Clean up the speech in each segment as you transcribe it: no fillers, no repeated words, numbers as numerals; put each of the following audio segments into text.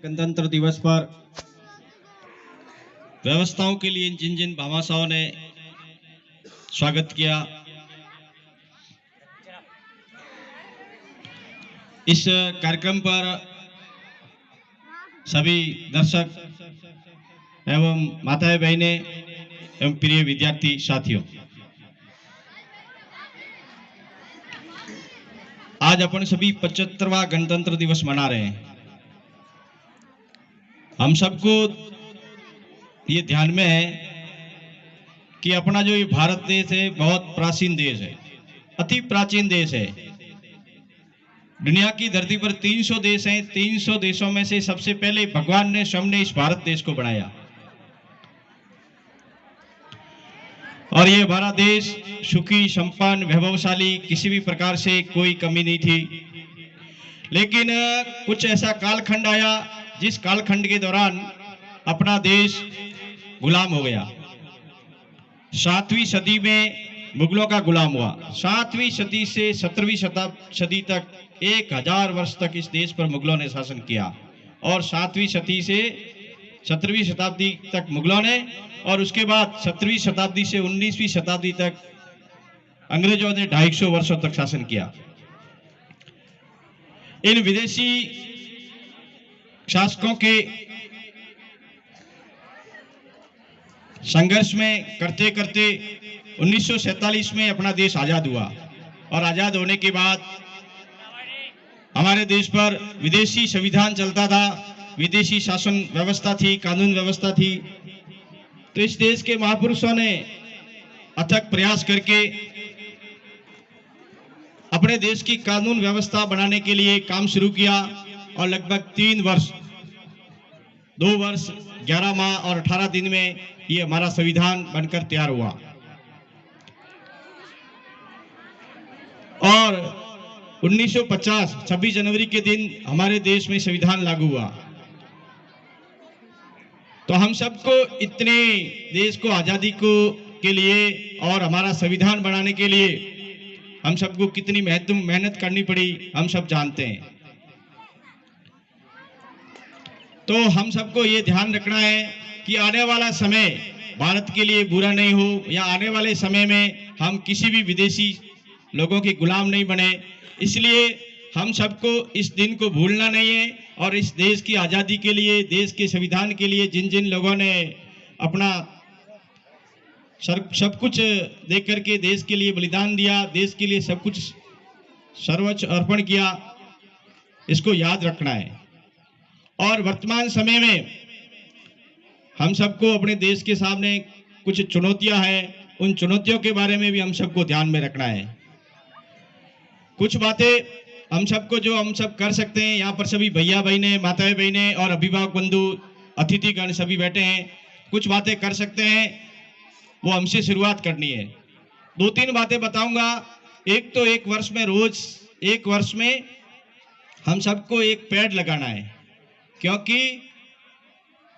गणतंत्र दिवस पर व्यवस्थाओं के लिए जिन जिन भामाशाहों ने स्वागत किया, इस कार्यक्रम पर सभी दर्शक एवं माताएं बहनें एवं प्रिय विद्यार्थी साथियों, आज अपन सभी 75वां गणतंत्र दिवस मना रहे हैं। हम सबको ये ध्यान में है कि अपना जो ये भारत देश है बहुत प्राचीन देश है, अति प्राचीन देश है। दुनिया की धरती पर 300 देश हैं। 300 देशों में से सबसे पहले भगवान ने स्वयं ने इस भारत देश को बनाया और ये हमारा देश सुखी, संपन्न, वैभवशाली, किसी भी प्रकार से कोई कमी नहीं थी। लेकिन कुछ ऐसा कालखंड आया जिस कालखंड के दौरान अपना देश गुलाम हो गया। 7वीं सदी में मुगलों का गुलाम हुआ। 7वीं सदी से 17वीं सदी तक 1000 वर्ष तक इस देश पर मुगलों ने शासन किया और 7वीं सदी से 17वीं शताब्दी तक मुगलों ने, और उसके बाद 17वीं शताब्दी से 19वीं शताब्दी तक अंग्रेजों ने 250 वर्षों तक शासन किया। इन विदेशी शासकों के संघर्ष में करते करते 1947 में अपना देश आजाद हुआ और आजाद होने के बाद हमारे देश पर विदेशी संविधान चलता था, विदेशी शासन व्यवस्था थी, कानून व्यवस्था थी। तो इस देश के महापुरुषों ने अथक प्रयास करके अपने देश की कानून व्यवस्था बनाने के लिए काम शुरू किया और लगभग 3 वर्ष, 2 वर्ष 11 माह और 18 दिन में ये हमारा संविधान बनकर तैयार हुआ और 1950 26 जनवरी के दिन हमारे देश में संविधान लागू हुआ। तो हम सबको इतने देश को आजादी को के लिए और हमारा संविधान बनाने के लिए हम सबको कितनी मेहनत करनी पड़ी, हम सब जानते हैं। तो हम सबको ये ध्यान रखना है कि आने वाला समय भारत के लिए बुरा नहीं हो, या आने वाले समय में हम किसी भी विदेशी लोगों के गुलाम नहीं बने। इसलिए हम सबको इस दिन को भूलना नहीं है और इस देश की आज़ादी के लिए, देश के संविधान के लिए जिन जिन लोगों ने अपना सब कुछ दे करके देश के लिए बलिदान दिया, देश के लिए सब कुछ सर्वोच्च अर्पण किया, इसको याद रखना है। और वर्तमान समय में हम सबको अपने देश के सामने कुछ चुनौतियां हैं, उन चुनौतियों के बारे में भी हम सबको ध्यान में रखना है। कुछ बातें हम सबको जो हम सब कर सकते हैं, यहाँ पर सभी भैया बहनें, माताएं बहनें और अभिभावक बंधु, अतिथिगण सभी बैठे हैं, कुछ बातें कर सकते हैं, वो हमसे शुरुआत करनी है। 2-3 बातें बताऊंगा। एक तो एक वर्ष में रोज, एक वर्ष में हम सबको एक पेड़ लगाना है, क्योंकि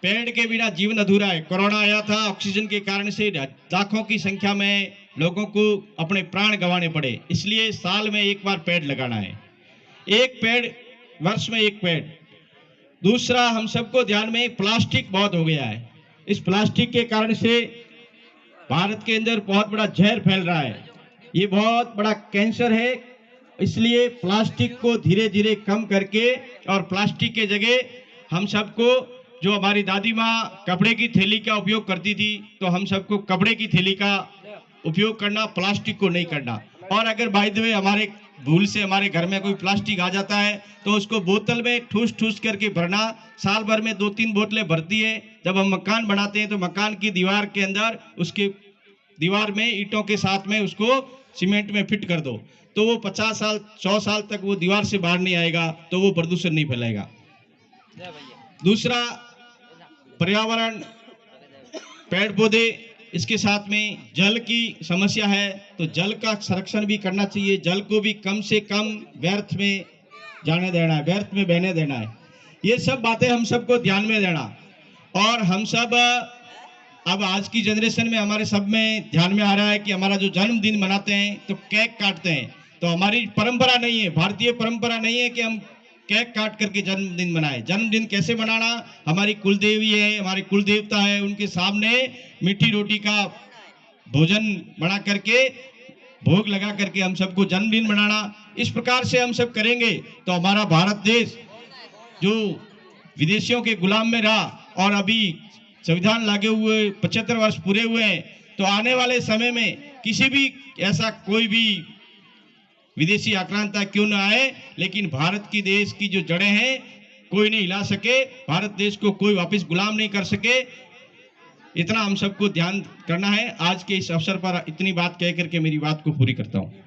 पेड़ के बिना जीवन अधूरा है। कोरोना आया था, ऑक्सीजन के कारण से लाखों की संख्या में लोगों को अपने प्राण गंवाने पड़े, इसलिए साल में एक बार पेड़ लगाना है। एक पेड़, वर्ष में एक पेड़। दूसरा, हम सबको ध्यान में, प्लास्टिक बहुत हो गया है। इस प्लास्टिक के कारण से भारत के अंदर बहुत बड़ा जहर फैल रहा है, ये बहुत बड़ा कैंसर है। इसलिए प्लास्टिक को धीरे धीरे कम करके और प्लास्टिक के जगह हम सबको, जो हमारी दादी माँ कपड़े की थैली का उपयोग करती थी, तो हम सबको कपड़े की थैली का उपयोग करना, प्लास्टिक को नहीं करना। और अगर बाय द वे हमारे भूल से हमारे घर में कोई प्लास्टिक आ जाता है तो उसको बोतल में ठूस ठूस करके भरना। साल भर में 2-3 बोतलें भरती है। जब हम मकान बनाते हैं तो मकान की दीवार के अंदर, उसके दीवार में ईंटों के साथ में उसको सीमेंट में फिट कर दो, तो वो 50 साल 100 साल तक वो दीवार से बाहर नहीं आएगा, तो वो प्रदूषण नहीं फैलाएगा। दूसरा, पर्यावरण, पेड़ पौधे, इसके साथ में जल की समस्या है, तो जल का संरक्षण भी करना चाहिए। जल को भी कम से कम व्यर्थ में जाने देना है, व्यर्थ में बहने देना है। ये सब बातें हम सबको ध्यान में देना। और हम सब अब आज की जनरेशन में हमारे सब में ध्यान में आ रहा है कि हमारा जो जन्मदिन मनाते हैं तो केक काटते हैं, तो हमारी परंपरा नहीं है, भारतीय परंपरा नहीं है कि हम केक काट करके जन्मदिन मनाए। जन्मदिन कैसे मनाना, हमारी कुलदेवी है, हमारे कुल देवता है, उनके सामने मीठी रोटी का भोजन बना करके, भोग लगा करके हम सबको जन्मदिन मनाना। इस प्रकार से हम सब करेंगे तो हमारा भारत देश जो विदेशियों के गुलाम में रहा और अभी संविधान लागू हुए 75 वर्ष पूरे हुए हैं, तो आने वाले समय में किसी भी ऐसा कोई भी विदेशी आक्रांता क्यों न आए, लेकिन भारत की देश की जो जड़ें हैं कोई नहीं हिला सके, भारत देश को कोई वापस गुलाम नहीं कर सके। इतना हम सबको ध्यान करना है। आज के इस अवसर पर इतनी बात कह करके मेरी बात को पूरी करता हूं।